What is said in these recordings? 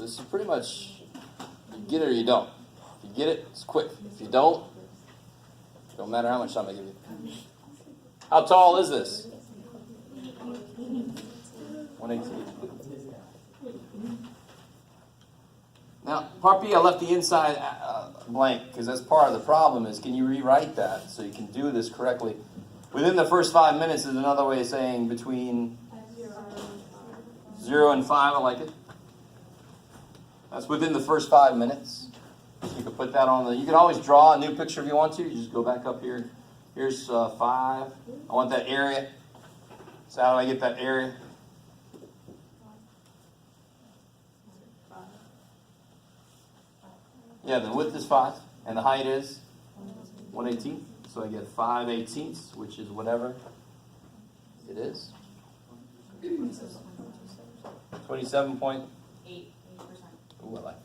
this is pretty much, you get it or you don't. If you get it, it's quick. If you don't matter how much time I give you. How tall is this? 118. Now, part B, I left the inside blank because that's part of the problem is can you rewrite that so you can do this correctly? Within the first 5 minutes is another way of saying between 0 and 5. I like it. That's within the first 5 minutes. You can put that on the. You can always draw a new picture if you want to. You just go back up here. Here's 5. I want that area. So how do I get that area? Yeah, the width is 5, and the height is 1/18. So I get 5/18, which is whatever it is. 27.8%. Ooh, I like it.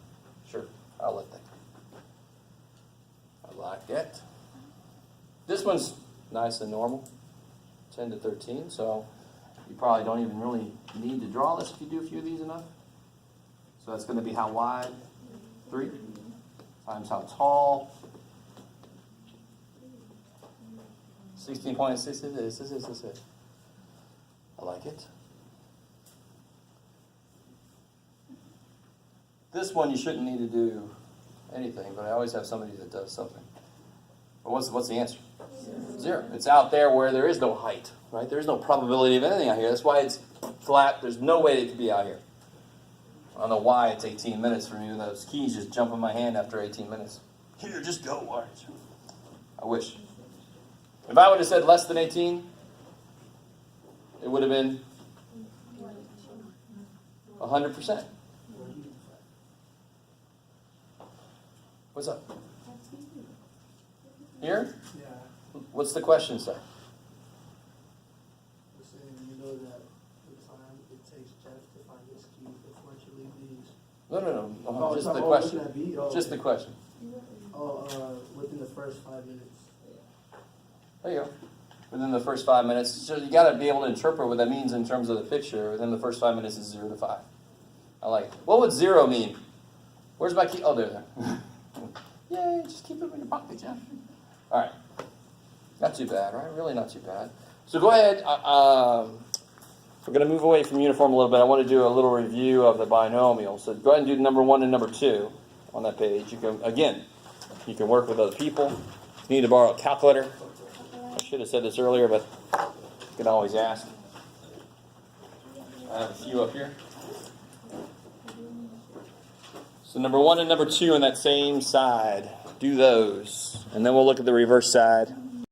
Sure, I'll let that go. I like it. This one's nice and normal, 10 to 13. So you probably don't even really need to draw this if you do a few of these enough. So that's going to be how wide? 3 times how tall? 16.6. I like it. This one you shouldn't need to do anything, but I always have somebody that does something. But what's the answer? 0. It's out there where there is no height, right? There is no probability of anything out here. That's why it's flat. There's no way it could be out here. I don't know why it's 18 minutes for me. Those keys just jump in my hand after 18 minutes. Here, just go. Why? I wish. If I would have said less than 18, it would have been 100%. What's up? Here? Yeah. What's the question, sir? We're saying you know that the time it takes Jeff to find his key before she leaves. No. Just the looking question. at B? Oh, Just the okay. question. Within the first 5 minutes. There you go. Within the first 5 minutes. So you got to be able to interpret what that means in terms of the picture. Within the first 5 minutes is 0 to 5. I like it. What would 0 mean? Where's my key? Oh, there. Yay, just keep it in your pocket, Jeff. All right. Not too bad, right? Really not too bad. So go ahead. We're going to move away from uniform a little bit. I want to do a little review of the binomial. So go ahead and do number 1 and number 2 on that page. You can, again, you can work with other people. If you need to borrow a calculator, I should have said this earlier, but you can always ask. I have a few up here. So number 1 and number 2 on that same side. Do those. And then we'll look at the reverse side.